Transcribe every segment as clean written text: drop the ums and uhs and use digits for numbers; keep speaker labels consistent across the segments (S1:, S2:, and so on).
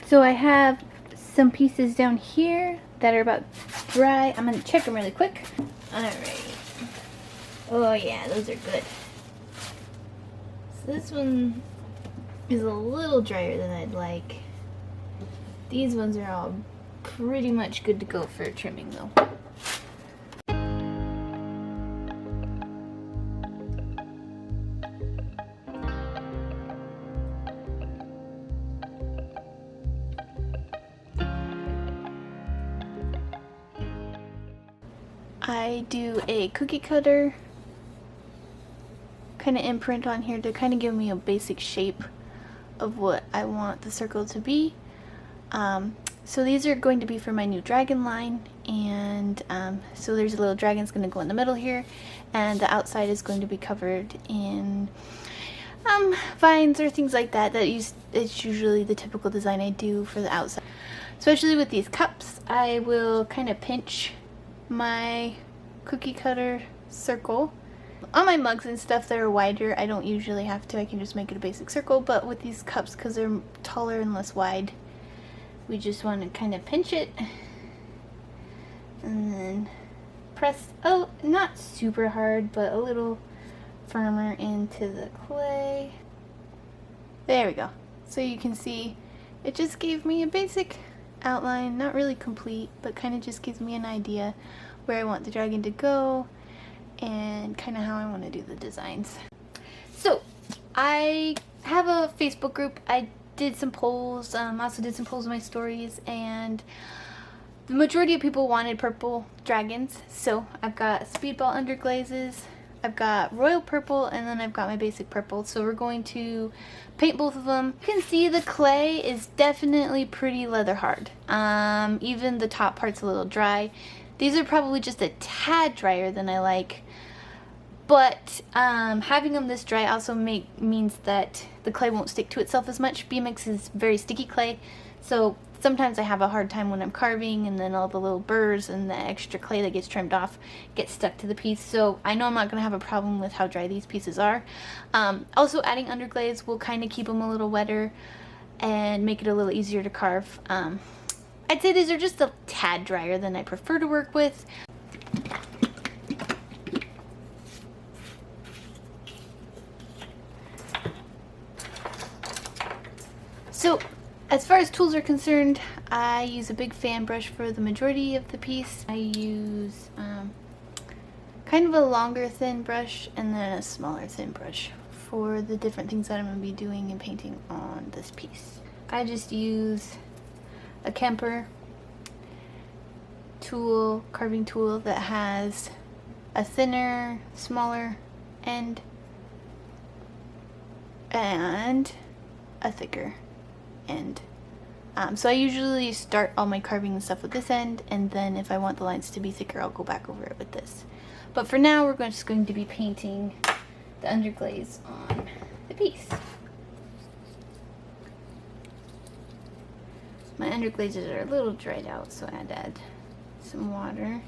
S1: So I have some pieces down here that are about dry. I'm gonna check them really quick. Alright. Oh yeah, those are good. So this one is a little drier than I'd like. These ones are all pretty much good to go for trimming though. I do a cookie cutter kind of imprint on here to kind of give me a basic shape of what I want the circle to be. So these are going to be for my new dragon line, and so there's a little dragon's going to go in the middle here, and the outside is going to be covered in vines or things like that. It's usually the typical design I do for the outside. Especially with these cups, I will kind of pinch my cookie cutter circle. On my mugs and stuff that are wider, I don't usually have to. I can just make it a basic circle, but with these cups, because they're taller and less wide, we just want to kind of pinch it and then press, oh, not super hard, but a little firmer into the clay. There we go. So you can see it just gave me a basic outline, not really complete, but kind of just gives me an idea where I want the dragon to go and kind of how I want to do the designs. So I have a Facebook group. I did some polls, also did some polls in my stories, and the majority of people wanted purple dragons. So I've got speedball underglazes, I've got royal purple, and then I've got my basic purple. So we're going to paint both of them. You can see the clay is definitely pretty leather hard. Even the top part's a little dry. These are probably just a tad drier than I like, but having them this dry also means that the clay won't stick to itself as much. BMX is very sticky clay, so sometimes I have a hard time when I'm carving, and then all the little burrs and the extra clay that gets trimmed off gets stuck to the piece. So I know I'm not going to have a problem with how dry these pieces are. Also, adding underglaze will kind of keep them a little wetter and make it a little easier to carve. I'd say these are just a tad drier than I prefer to work with. So as far as tools are concerned, I use a big fan brush for the majority of the piece. I use kind of a longer thin brush and then a smaller thin brush for the different things that I'm going to be doing and painting on this piece. I just use a Kemper tool, carving tool, that has a thinner, smaller end and a thicker end. So I usually start all my carving and stuff with this end, and then if I want the lines to be thicker, I'll go back over it with this. But for now, we're just going to be painting the underglaze on the piece. My underglazes are a little dried out, so I'd add some water.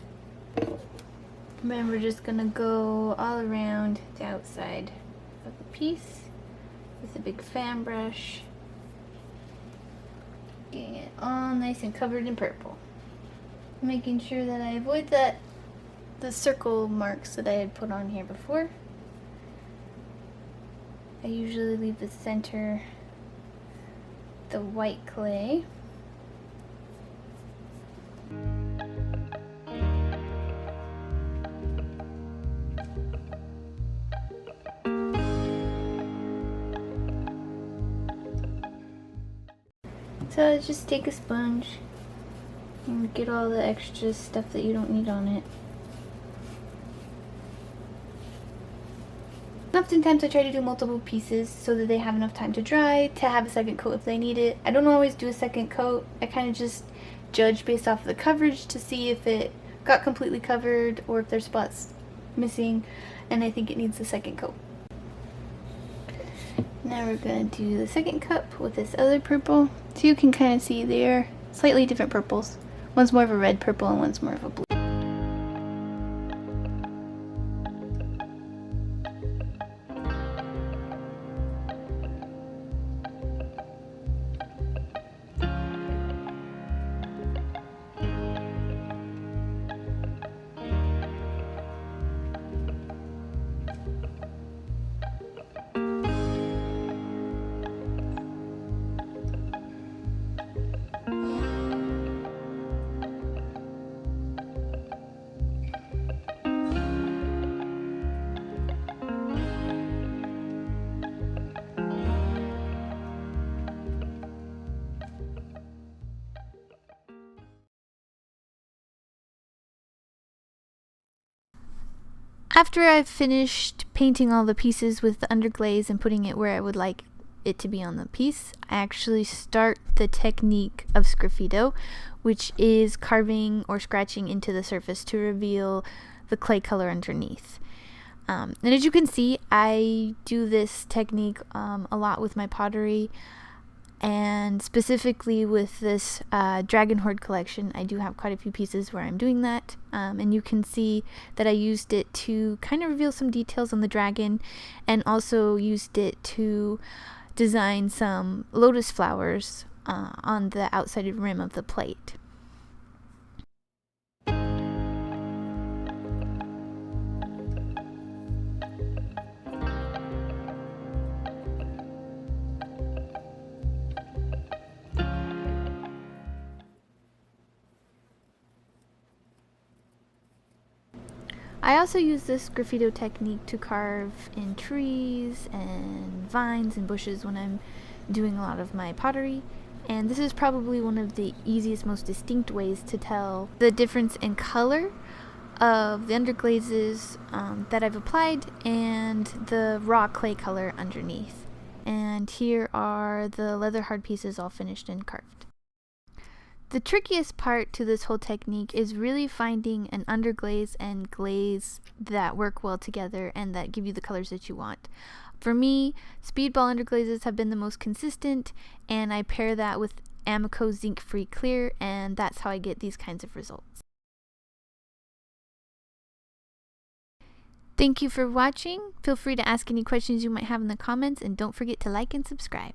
S1: And then we're just gonna go all around the outside of the piece with a big fan brush, getting it all nice and covered in purple. Making sure that I avoid the circle marks that I had put on here before. I usually leave the center the white clay. So just take a sponge and get all the extra stuff that you don't need on it. Oftentimes I try to do multiple pieces so that they have enough time to dry, to have a second coat if they need it. I don't always do a second coat. I kind of just judge based off of the coverage to see if it got completely covered or if there's spots missing, and I think it needs a second coat. Now we're going to do the second cup with this other purple. So you can kind of see they're slightly different purples. One's more of a red purple and one's more of a blue. After I've finished painting all the pieces with the underglaze and putting it where I would like it to be on the piece, I actually start the technique of Sgraffito, which is carving or scratching into the surface to reveal the clay color underneath. And as you can see, I do this technique a lot with my pottery, and specifically with this Dragon Hoard Collection. I do have quite a few pieces where I'm doing that, and you can see that I used it to kind of reveal some details on the dragon, and also used it to design some lotus flowers on the outside rim of the plate. I also use this Sgraffito technique to carve in trees and vines and bushes when I'm doing a lot of my pottery, and this is probably one of the easiest, most distinct ways to tell the difference in color of the underglazes that I've applied and the raw clay color underneath. And here are the leather hard pieces all finished and carved. The trickiest part to this whole technique is really finding an underglaze and glaze that work well together and that give you the colors that you want. For me, speedball underglazes have been the most consistent, and I pair that with Amico zinc free clear, and that's how I get these kinds of results. Thank you for watching. Feel free to ask any questions you might have in the comments, and don't forget to like and subscribe.